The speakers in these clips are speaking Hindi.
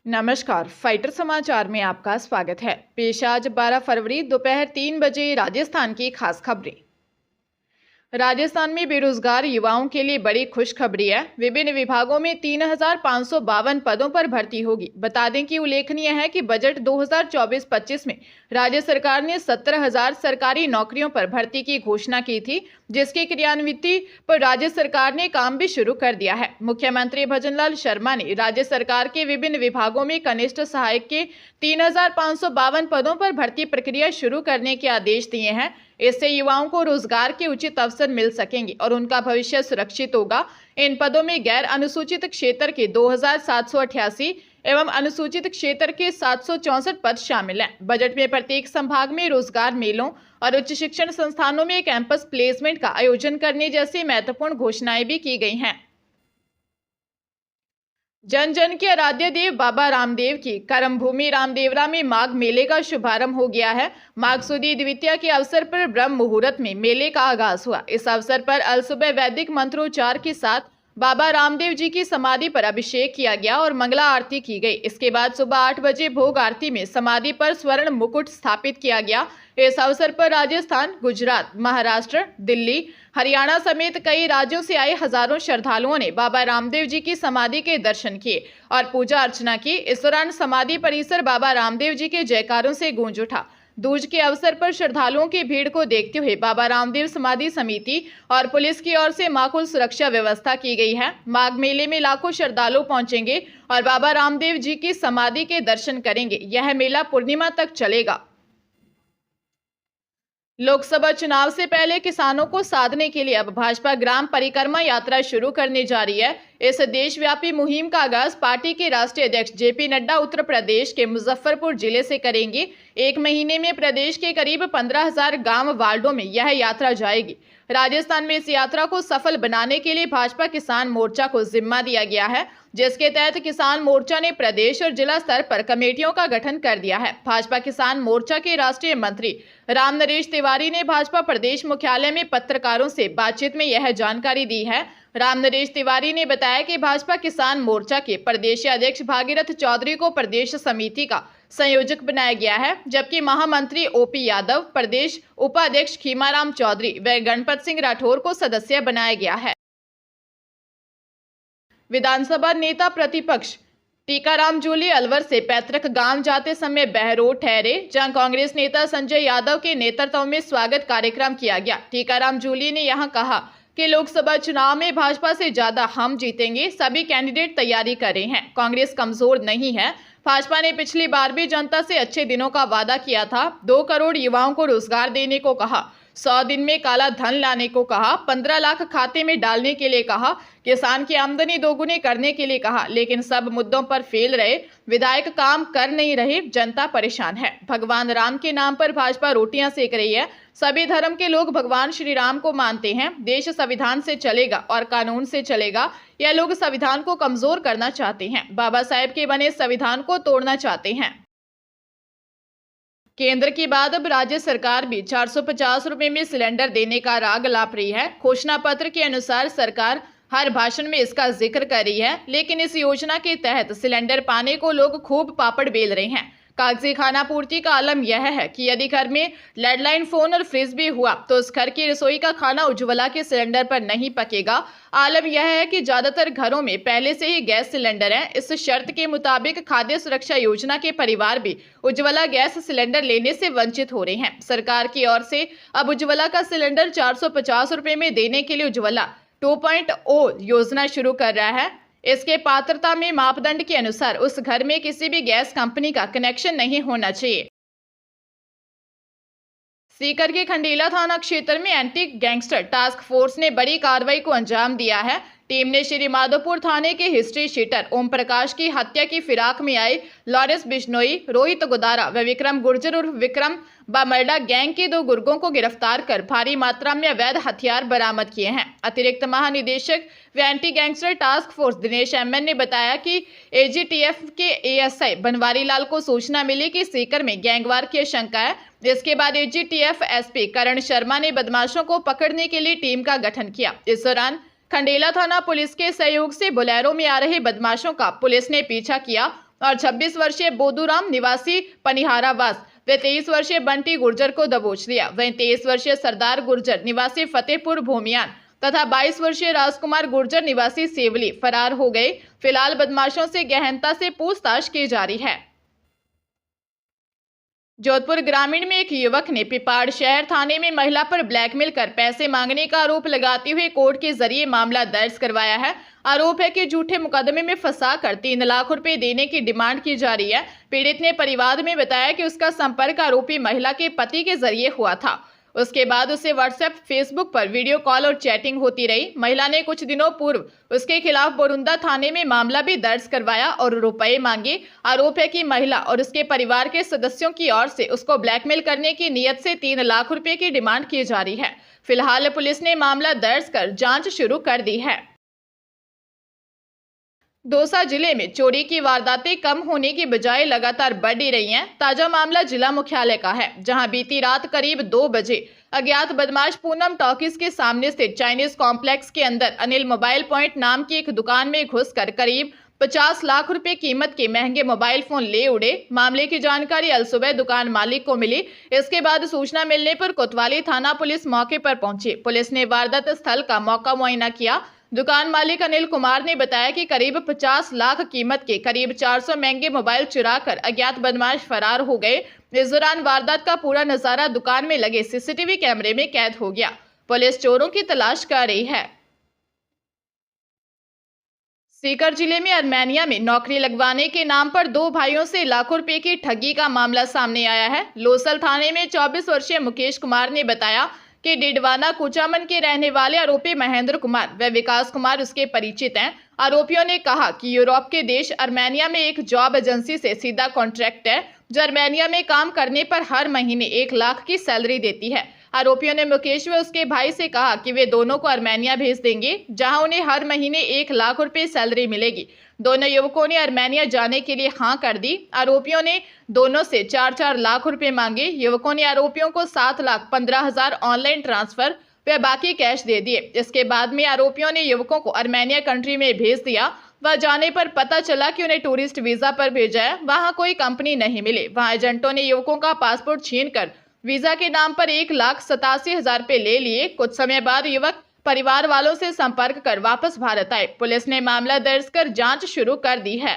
नमस्कार, फाइटर समाचार में आपका स्वागत है। पेश आज 12 फरवरी दोपहर 3 बजे राजस्थान की खास खबरें। राजस्थान में बेरोजगार युवाओं के लिए बड़ी खुशखबरी है। विभिन्न विभागों में 3,552 पदों पर भर्ती होगी। बता दें कि उल्लेखनीय है कि बजट 2024-25 में राज्य सरकार ने 17,000 सरकारी नौकरियों पर भर्ती की घोषणा की थी, जिसकी क्रियान्विति पर राज्य सरकार ने काम भी शुरू कर दिया है। मुख्यमंत्री भजनलाल शर्मा ने राज्य सरकार के विभिन्न विभागों में कनिष्ठ सहायक के 3,552 पदों पर भर्ती प्रक्रिया शुरू करने के आदेश दिए हैं। इससे युवाओं को रोजगार के उचित अवसर मिल सकेंगे और उनका भविष्य सुरक्षित होगा। इन पदों में गैर अनुसूचित क्षेत्र के 2,788 एवं अनुसूचित क्षेत्र के 764 पद शामिल हैं। बजट में प्रत्येक संभाग में रोजगार मेलों और उच्च शिक्षण संस्थानों में कैंपस प्लेसमेंट का आयोजन करने जैसी महत्वपूर्ण घोषणाएं भी की गई हैं। जन जन के आराध्य देव बाबा रामदेव की कर्मभूमि रामदेवरा में माघ मेले का शुभारंभ हो गया है। माघ सुदी द्वितीया के अवसर पर ब्रह्म मुहूर्त में मेले का आगाज हुआ। इस अवसर पर अलसुबह वैदिक मंत्रोच्चार के साथ बाबा रामदेव जी की समाधि पर अभिषेक किया गया और मंगला आरती की गई। इसके बाद सुबह 8 बजे भोग आरती में समाधि पर स्वर्ण मुकुट स्थापित किया गया। इस अवसर पर राजस्थान, गुजरात, महाराष्ट्र, दिल्ली, हरियाणा समेत कई राज्यों से आए हजारों श्रद्धालुओं ने बाबा रामदेव जी की समाधि के दर्शन किए और पूजा अर्चना की। इस दौरान समाधि परिसर बाबा रामदेव जी के जयकारों से गूंज उठा। दूज के अवसर पर श्रद्धालुओं की भीड़ को देखते हुए बाबा रामदेव समाधि समिति और पुलिस की ओर से माकूल सुरक्षा व्यवस्था की गई है। माघ मेले में लाखों श्रद्धालु पहुंचेंगे और बाबा रामदेव जी की समाधि के दर्शन करेंगे। यह मेला पूर्णिमा तक चलेगा। लोकसभा चुनाव से पहले किसानों को साधने के लिए अब भाजपा ग्राम परिक्रमा यात्रा शुरू करने जा रही है। इस देशव्यापी मुहिम का आगाज पार्टी के राष्ट्रीय अध्यक्ष जेपी नड्डा उत्तर प्रदेश के मुजफ्फरपुर जिले से करेंगे। एक महीने में प्रदेश के करीब 15,000 गांव वार्डों में यह यात्रा जाएगी। राजस्थान में इस यात्रा को सफल बनाने के लिए भाजपा किसान मोर्चा को जिम्मा दिया गया है, जिसके तहत किसान मोर्चा ने प्रदेश और जिला स्तर पर कमेटियों का गठन कर दिया है। भाजपा किसान मोर्चा के राष्ट्रीय मंत्री राम नरेश तिवारी ने भाजपा प्रदेश मुख्यालय में पत्रकारों से बातचीत में यह जानकारी दी है। राम नरेश तिवारी ने बताया कि भाजपा किसान मोर्चा के प्रदेश अध्यक्ष भागीरथ चौधरी को प्रदेश समिति का संयोजक बनाया गया है, जबकि महामंत्री ओपी यादव, प्रदेश उपाध्यक्ष खीमाराम चौधरी व गणपत सिंह राठौर को सदस्य बनाया गया है। विधानसभा नेता प्रतिपक्ष टीकाराम जूली अलवर से पैतृक गांव जाते समय बहरोड ठहरे, जहां कांग्रेस नेता संजय यादव के नेतृत्व में स्वागत कार्यक्रम किया गया। टीकाराम जूली ने यहां कहा कि लोकसभा चुनाव में भाजपा से ज्यादा हम जीतेंगे। सभी कैंडिडेट तैयारी कर रहे हैं। कांग्रेस कमजोर नहीं है। भाजपा ने पिछली बार भी जनता से अच्छे दिनों का वादा किया था। 2 करोड़ युवाओं को रोजगार देने को कहा, 100 दिन में काला धन लाने को कहा, 15 लाख खाते में डालने के लिए कहा, किसान की आमदनी दोगुनी करने के लिए कहा, लेकिन सब मुद्दों पर फेल रहे। विधायक काम कर नहीं रहे, जनता परेशान है। भगवान राम के नाम पर भाजपा रोटियां सेक रही है। सभी धर्म के लोग भगवान श्री राम को मानते हैं। देश संविधान से चलेगा और कानून से चलेगा। यह लोग संविधान को कमजोर करना चाहते हैं, बाबा साहेब के बने संविधान को तोड़ना चाहते हैं। केंद्र के बाद अब राज्य सरकार भी 450 रुपए में सिलेंडर देने का राग लाप रही है। घोषणा पत्र के अनुसार सरकार हर भाषण में इसका जिक्र कर रही है, लेकिन इस योजना के तहत सिलेंडर पाने को लोग खूब पापड़ बेल रहे हैं। कागजी खाना पूर्ति का आलम यह है कि यदि घर में लैंडलाइन फोन और फ्रिज भी हुआ तो उस घर की रसोई का खाना उज्ज्वला के सिलेंडर पर नहीं पकेगा। आलम यह है कि ज्यादातर घरों में पहले से ही गैस सिलेंडर है। इस शर्त के मुताबिक खाद्य सुरक्षा योजना के परिवार भी उज्ज्वला गैस सिलेंडर लेने से वंचित हो रहे हैं। सरकार की ओर से अब उज्ज्वला का सिलेंडर 450 रुपए में देने के लिए उज्ज्वला 2.0 योजना शुरू कर रहा है। इसके पात्रता में मापदंड के अनुसार उस घर में किसी भी गैस कंपनी का कनेक्शन नहीं होना चाहिए। सीकर के खंडेला थाना क्षेत्र में एंटी गैंगस्टर टास्क फोर्स ने बड़ी कार्रवाई को अंजाम दिया है। टीम ने श्री माधोपुर थाने के हिस्ट्री शीटर ओम प्रकाश की हत्या की फिराक में आए लॉरेंस बिश्नोई, रोहित गोदारा व विक्रम गुर्जर उर्फ विक्रम बामरडा गैंग के 2 गुर्गों को गिरफ्तार कर भारी मात्रा में अवैध हथियार बरामद किए हैं। अतिरिक्त महानिदेशक व anti gangster task force Dinesh MN ने बताया कि एजीटीएफ के एएसआई बनवारी लाल को सूचना मिली कि सीकर में गैंगवार की आशंका है। इसके बाद एजीटीएफ एसपी करण शर्मा ने बदमाशों को पकड़ने के लिए टीम का गठन किया। इस दौरान खंडेला थाना पुलिस के सहयोग से बोलेरो में आ रहे बदमाशों का पुलिस ने पीछा किया। और 26 वर्षीय बोधूराम निवासी पनिहारावास व 23 वर्षीय बंटी गुर्जर को दबोच लिया। वहीं 23 वर्षीय सरदार गुर्जर निवासी फतेहपुर भूमियान तथा 22 वर्षीय राजकुमार गुर्जर निवासी सेवली फरार हो गए। फिलहाल बदमाशों से गहनता से पूछताछ की जा रही है। जोधपुर ग्रामीण में एक युवक ने पिपाड़ शहर थाने में महिला पर ब्लैकमेल कर पैसे मांगने का आरोप लगाते हुए कोर्ट के जरिए मामला दर्ज करवाया है। आरोप है कि झूठे मुकदमे में फंसाकर 3 लाख रुपए देने की डिमांड की जा रही है। पीड़ित ने परिवार में बताया कि उसका संपर्क आरोपी महिला के पति के जरिए हुआ था। उसके बाद उसे व्हाट्सएप, फेसबुक पर वीडियो कॉल और चैटिंग होती रही। महिला ने कुछ दिनों पूर्व उसके खिलाफ बोरुंदा थाने में मामला भी दर्ज करवाया और रुपए मांगे। आरोप है कि महिला और उसके परिवार के सदस्यों की ओर से उसको ब्लैकमेल करने की नीयत से 3 लाख रुपए की डिमांड की जा रही है। फिलहाल पुलिस ने मामला दर्ज कर जांच शुरू कर दी है। दौसा जिले में चोरी की वारदातें कम होने की बजाय लगातार बढ़ ही रही हैं। ताजा मामला जिला मुख्यालय का है, जहां बीती रात करीब 2 बजे अज्ञात बदमाश पूनम टॉकीज के सामने स्थित चाइनीज कॉम्प्लेक्स के अंदर अनिल मोबाइल पॉइंट नाम की एक दुकान में घुसकर करीब 50 लाख रुपए कीमत के महंगे मोबाइल फोन ले उड़े। मामले की जानकारी अलसुबह दुकान मालिक को मिली। इसके बाद सूचना मिलने पर कोतवाली थाना पुलिस मौके पर पहुंची। पुलिस ने वारदात स्थल का मौका मुआयना किया। दुकान मालिक अनिल कुमार ने बताया कि करीब 50 लाख कीमत के करीब 400 महंगे मोबाइल चुराकर अज्ञात बदमाश फरार हो गए। इस दौरान वारदात का पूरा नजारा दुकान में लगे सीसीटीवी कैमरे में कैद हो गया। पुलिस चोरों की तलाश कर रही है। सीकर जिले में आर्मेनिया में नौकरी लगवाने के नाम पर 2 भाइयों से लाखों रुपए की ठगी का मामला सामने आया है। लोसल थाने में 24 वर्षीय मुकेश कुमार ने बताया कि डिडवाना कुचामन के रहने वाले आरोपी महेंद्र कुमार व विकास कुमार उसके परिचित हैं। आरोपियों ने कहा कि यूरोप के देश आर्मेनिया में एक जॉब एजेंसी से सीधा कॉन्ट्रैक्ट है, जो आर्मेनिया में काम करने पर हर महीने 1 लाख की सैलरी देती है। आरोपियों ने मुकेश व उसके भाई से कहा कि वे दोनों को आर्मेनिया भेज देंगे, जहां उन्हें हर महीने 1 लाख रुपए सैलरी मिलेगी। दोनों युवकों ने आर्मेनिया जाने के लिए हाँ कर दी। आरोपियों ने दोनों से 4-4 लाख रुपए मांगे। युवकों ने आरोपियों को 7,15,000 ऑनलाइन ट्रांसफर व बाकी कैश दे दिए। इसके बाद में आरोपियों ने युवकों को आर्मेनिया कंट्री में भेज दिया। वह जाने पर पता चला कि उन्हें टूरिस्ट वीजा पर भेजा है। वहां कोई कंपनी नहीं मिली। वहां एजेंटों ने युवकों का पासपोर्ट छीनकर वीजा के नाम पर 1,87,000 रुपए ले लिए। कुछ समय बाद युवक परिवार वालों से संपर्क कर वापस भारत आए। पुलिस ने मामला दर्ज कर जांच शुरू कर दी है।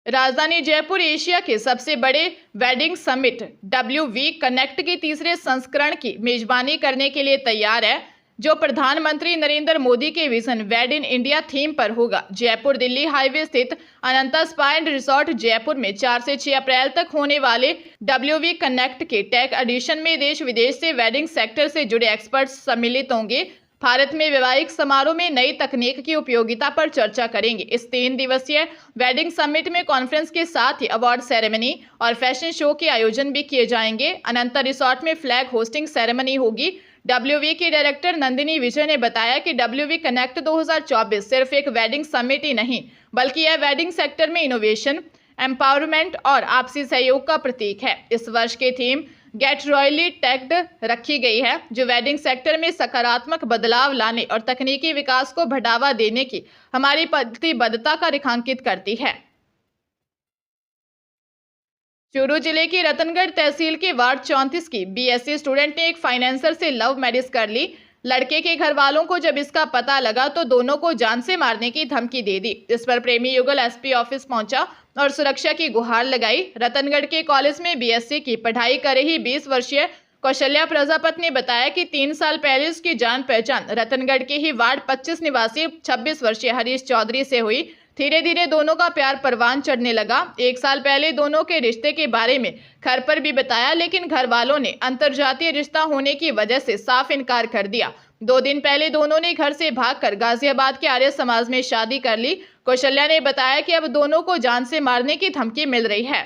राजधानी जयपुर एशिया के सबसे बड़े वेडिंग समिट WV कनेक्ट के तीसरे संस्करण की मेजबानी करने के लिए तैयार है, जो प्रधानमंत्री नरेंद्र मोदी के vision wed in India theme पर होगा। जयपुर दिल्ली हाईवे स्थित Ananta spa and resort Jaipur में 4 से 6 अप्रैल तक होने वाले WV कनेक्ट के टेक एडिशन में देश विदेश से वेडिंग सेक्टर से जुड़े एक्सपर्ट्स सम्मिलित होंगे। भारत में वैवाहिक समारोह में नई तकनीक की उपयोगिता पर चर्चा करेंगे। इस 3 दिवसीय वेडिंग समिट में कॉन्फ्रेंस के साथ ही अवार्ड सेरेमनी और फैशन शो के आयोजन भी किए जाएंगे। अनंता रिसोर्ट में फ्लैग होस्टिंग सेरेमनी होगी। WV की डायरेक्टर नंदिनी विजय ने बताया कि WV कनेक्ट 2024 सिर्फ एक वेडिंग समिट ही नहीं, बल्कि यह वेडिंग सेक्टर में इनोवेशन, एम्पावरमेंट और आपसी सहयोग का प्रतीक है। इस वर्ष की थीम गेट रॉयली टैग्ड रखी गई है, जो वेडिंग सेक्टर में सकारात्मक बदलाव लाने और तकनीकी विकास को बढ़ावा देने की हमारी प्रतिबद्धता का रेखांकित करती है। चूरू जिले की रतनगढ़ तहसील के वार्ड 34 की BSc स्टूडेंट ने एक फाइनेंसर से लव मैरिज कर ली। लड़के के घर वालों को जब इसका पता लगा तो दोनों को जान से मारने की धमकी दे दी। इस पर प्रेमी युगल SP ऑफिस पहुंचा और सुरक्षा की गुहार लगाई। रतनगढ़ के कॉलेज में BSc की पढ़ाई कर रही 20 वर्षीय कौशल्या प्रजापत ने बताया कि 3 साल पहले उसकी जान पहचान रतनगढ़ के ही वार्ड 25 निवासी 26 वर्षीय हरीश चौधरी से हुई। धीरे धीरे दोनों का प्यार परवान चढ़ने लगा। 1 साल पहले दोनों के रिश्ते के बारे में घर पर भी बताया, लेकिन घर वालों ने अंतर्जातीय रिश्ता होने की वजह से साफ इनकार कर दिया। 2 दिन पहले दोनों ने घर से भागकर गाजियाबाद के आर्य समाज में शादी कर ली। कौशल्या ने बताया कि अब दोनों को जान से मारने की धमकी मिल रही है।